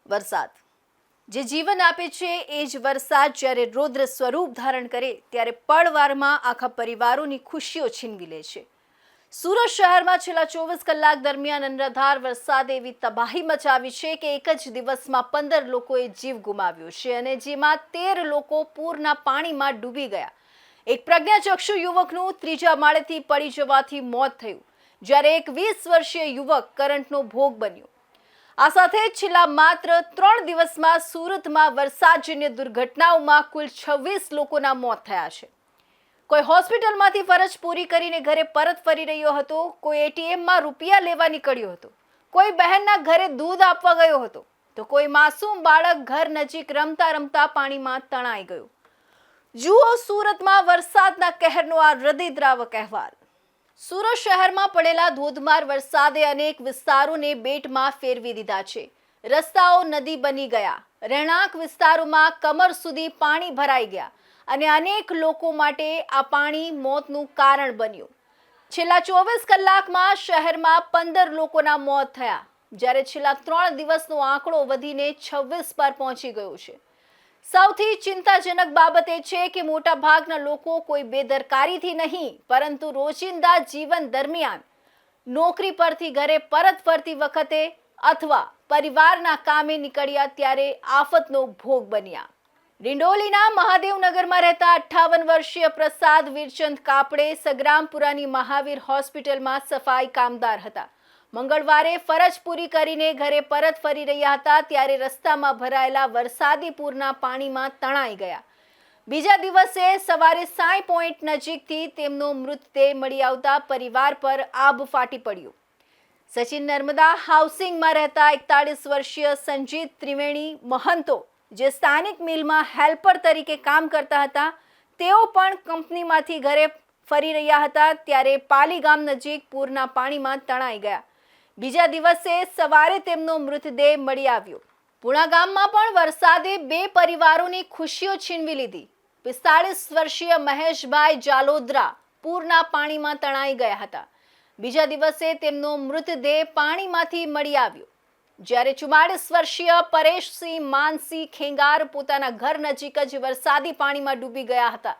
વરસાદ જે જીવન આપે છે એ જ વરસાદ જ્યારે રૌદ્ર સ્વરૂપ ધારણ કરે ત્યારે પળવારમાં આખા પરિવારોની ખુશીઓ છીનવી લે છે. સુરત શહેરમાં છેલ્લા 24 કલાક દરમિયાન અનરાધાર વરસાદે એવી તબાહી મચાવી છે કે એક જ દિવસમાં 15 લોકોએ જીવ ગુમાવ્યો છે અને જેમાં 13 લોકો પૂરના પાણીમાં ડૂબી ગયા. એક પ્રજ્ઞાચક્ષુ યુવકનું ત્રીજા માળેથી પડી જવાથી મોત થયું, જ્યારે એક 20 વર્ષીય યુવક કરંટનો ભોગ બન્યો. આ સાથે છેલ્લા માત્ર 3 દિવસમાં સુરતમાં વરસાદજન્ય દુર્ઘટનાઓમાં કુલ 26 લોકોના મોત થયા છે. કોઈ હોસ્પિટલમાંથી ફરજ પૂરી કરીને ઘરે પરત ફરી રહ્યો હતો, કોઈ એટીએમમાં રૂપિયા લેવા નીકળ્યો હતો, કોઈ બહેનના ઘરે દૂધ આપવા ગયો હતો, તો કોઈ માસૂમ બાળક ઘર નજીક રમતા રમતા પાણીમાં તણાઈ ગયું. જુઓ સુરતમાં વરસાદના કહેરનો આ હૃદયદ્રાવક અહેવાલ. સુરત શહેરમાં પડેલા ધોધમાર વરસાદે અનેક વિસ્તારોને બેટમાં ફેરવી દીધા છે. રસ્તાઓ નદી બની ગયા, રહેણાંક વિસ્તારોમાં કમર સુધી પાણી ભરાઈ ગયા અને અનેક લોકો માટે આ પાણી મોતનું કારણ બન્યું. છેલ્લા 24 કલાકમાં શહેરમાં 15 લોકોના મોત થયા, જ્યારે છેલ્લા 3 દિવસનો આંકડો વધીને 26 પર પહોંચી ગયો છે. સૌથી ચિંતાજનક બાબત એ છે કે મોટા ભાગના લોકો કોઈ બેદરકારીથી નહીં, પરંતુ રોજિંદા જીવન દરમિયાન નોકરી પરથી ઘરે પરત ફરતી વખતે અથવા પરિવારના કામે નીકળ્યા ત્યારે આફતનો ભોગ બન્યા. ડિંડોલીના મહાદેવનગરમાં રહેતા 58 વર્ષીય પ્રસાદ વીરચંદ કાપડે સગ્રામપુરાની મહાવીર હોસ્પિટલમાં સફાઈ કામદાર હતા. મંગળવારે ફરજ પૂરી કરીને ઘરે પરત ફરી રહ્યા હતા ત્યારે રસ્તામાં ભરાયેલા વરસાદી પૂરના પાણીમાં તણાઈ ગયા. બીજા દિવસે સવારે સાંઈ પોઈન્ટ નજીકથી તેમનો મૃતદેહ મળી આવતા પરિવાર પર આભ ફાટી પડ્યું. સચિન નર્મદા હાઉસિંગમાં રહેતા 41 વર્ષીય સંજીત ત્રિવેણી મહંતો, જે સ્થાનિક મિલમાં હેલ્પર તરીકે કામ કરતા હતા, તેઓ પણ કંપનીમાંથી ઘરે ફરી રહ્યા હતા ત્યારે પાલી ગામ નજીક પૂરના પાણીમાં તણાઈ ગયા. બીજા દિવસે સવારે તેમનો મૃતદેહ મળી આવ્યો. પુણા ગામમાં પણ વરસાદે 2 પરિવારોની ખુશીઓ છીનવી લીધી. 45 વર્ષીય મહેશભાઈ જાલોદરા પૂરના પાણીમાં તણાઈ ગયા હતા. બીજા દિવસે તેમનો મૃતદેહ પાણીમાંથી મળી આવ્યો, જ્યારે 44 વર્ષીય પરેશસિંહ માનસિંહ ખેંગાર પોતાના ઘર નજીક જ વરસાદી પાણીમાં ડૂબી ગયા હતા.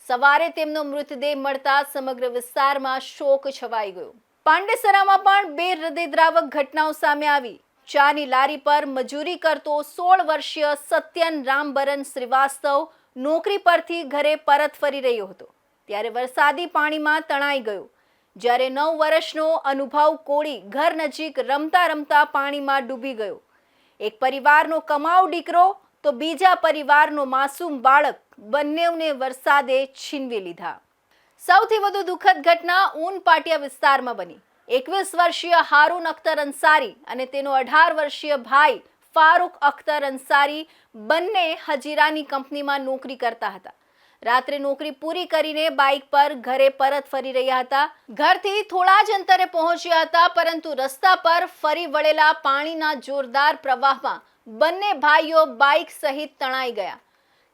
સવારે તેમનો મૃતદેહ મળતા સમગ્ર વિસ્તારમાં શોક છવાઈ ગયો. પાંડેસરામાં પણ 2 હૃદયદ્રાવક ઘટનાઓ સામે આવી. ચાની લારી પર મજૂરી કરતો 16 વર્ષીય સત્યન રામબરન શ્રીવાસ્તવ નોકરી પરથી ઘરે પરત ફરી રહ્યો હતો ત્યારે વરસાદી પાણીમાં તણાઈ ગયો, જ્યારે 9 વર્ષનો અનુભવ કોળી ઘર નજીક રમતા રમતા પાણીમાં ડૂબી ગયો. એક પરિવારનો કમાઉ દીકરો તો બીજા પરિવારનો માસૂમ બાળક, બંનેને વરસાદે છીનવી લીધા. સૌથી વધુ દુઃખદ ઘટના ઊન પાટિયા વિસ્તારમાં બની. 21 વર્ષીય હારૂન અખ્તર અંસારી અને તેનો 18 વર્ષીય ભાઈ ફારૂક અખ્તર અંસારી બંને હજીરાની કંપનીમાં નોકરી કરતા હતા. રાત્રે નોકરી પૂરી કરીને બાઇક પર ઘરે પરત ફરી રહ્યા હતા. ઘરથી થોડા જ અંતરે પહોંચ્યા હતા, પરંતુ રસ્તા પર ફરી વળેલા પાણીના જોરદાર પ્રવાહમાં બંને ભાઈઓ બાઇક સહિત તણાઈ ગયા.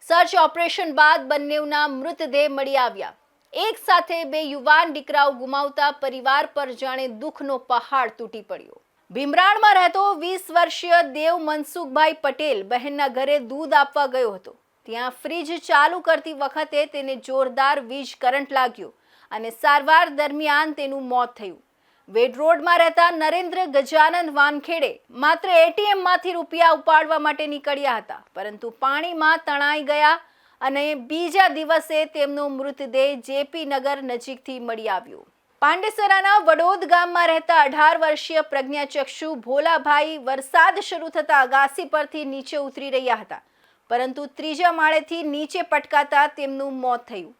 સર્ચ ઓપરેશન બાદ બંનેના મૃતદેહ મળી આવ્યા. એક સાથે 2 યુવાન દીકરાઓ ગુમાવતા પરિવાર પર જાણે દુઃખનો પહાડ તૂટી પડ્યો. ભીમરાણમાં રહેતો 20 વર્ષીય દેવ મનસુખભાઈ પટેલ બહેનના ઘરે દૂધ આપવા ગયો હતો. ત્યાં ફ્રીજ ચાલુ કરતી વખતે તેને જોરદાર વીજ કરંટ લાગ્યો અને સારવાર દરમિયાન તેનું મોત થયું. વેડ રોડમાં રહેતા નરેન્દ્ર ગજાનંદ વાનખેડે માત્ર એટીએમમાંથી રૂપિયા ઉપાડવા માટે નીકળ્યા હતા, પરંતુ પાણીમાં તણાઈ ગયા અને બીજા દિવસે તેમનો મૃતદેહ જેપી નગર નજીકથી મળી આવ્યો. પાંડેસરાના વડોદ ગામમાં રહેતા 18 વર્ષીય પ્રજ્ઞાચક્ષુ ભોલાભાઈ વરસાદ શરૂ થતા અગાસી પરથી નીચે ઉતરી રહ્યા હતા, પરંતુ ત્રીજા માળેથી નીચે પટકાતા તેમનું મોત થયું.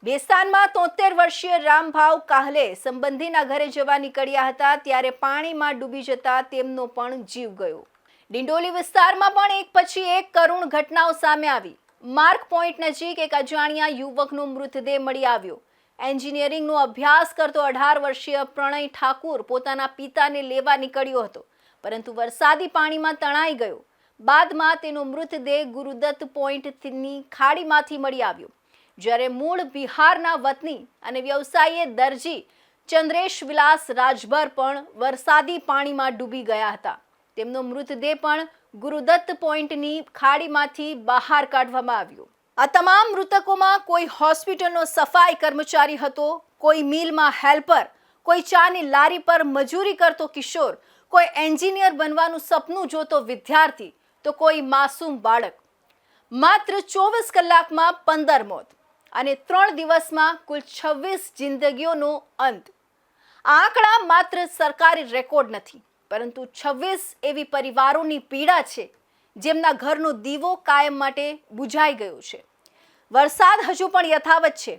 બેસ્તાનમાં 73 વર્ષીય રામભાવ કાહલે સંબંધીના ઘરે જવા નીકળ્યા હતા ત્યારે પાણીમાં ડૂબી જતા તેમનો પણ જીવ ગયો. ડિંડોલી વિસ્તારમાં પણ એક પછી એક કરુણ ઘટનાઓ સામે આવી. માર્ક પોઈન્ટ નજીક એક અજાણ્યા યુવકનો મૃતદેહ મળી આવ્યો. એન્જિનિયરિંગનો અભ્યાસ કરતો 18 વર્ષીય પ્રણય ઠાકુર પોતાના પિતાને લેવા નીકળ્યો હતો, પરંતુ વરસાદી પાણીમાં તણાઈ ગયો. બાદમાં તેનો મૃતદેહ ગુરુદત્ત પોઈન્ટની ખાડીમાંથી મળી આવ્યો, જ્યારે મૂળ બિહારના વતની અને વ્યવસાયી દરજી ચંદ્રેશ વિલાસ રાજભર પણ વરસાદી પાણીમાં ડૂબી ગયા હતા. તેમનો મૃતદેહ પણ ગુરુદત્ત પોઈન્ટની ખાડીમાંથી બહાર કાઢવામાં આવ્યો. આ તમામ મૃતકોમાં કોઈ હોસ્પિટલનો સફાઈ કર્મચારી હતો, કોઈ મિલમાં હેલ્પર, કોઈ ચાની લારી પર મજૂરી કરતો કિશોર, કોઈ એન્જિનિયર બનવાનું સપનું જોતો વિદ્યાર્થી, તો કોઈ માસૂમ બાળક. માત્ર 24 કલાકમાં 15 મોત અને 3 દિવસમાં કુલ 26 જિંદગીઓનો અંત. આ આંકડા માત્ર સરકારી રેકોર્ડ નથી, પરંતુ 26 એવી પરિવારોની પીડા છે જેમના ઘરનો દીવો કાયમ માટે બુઝાઈ ગયો છે. વરસાદ હજુ પણ યથાવત છે,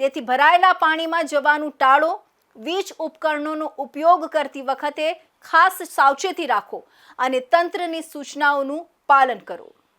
તેથી ભરાયેલા પાણીમાં જવાનું ટાળો. વીજ ઉપકરણોનો ઉપયોગ કરતી વખતે ખાસ સાવચેતી રાખો અને તંત્રની સૂચનાઓનું પાલન કરો.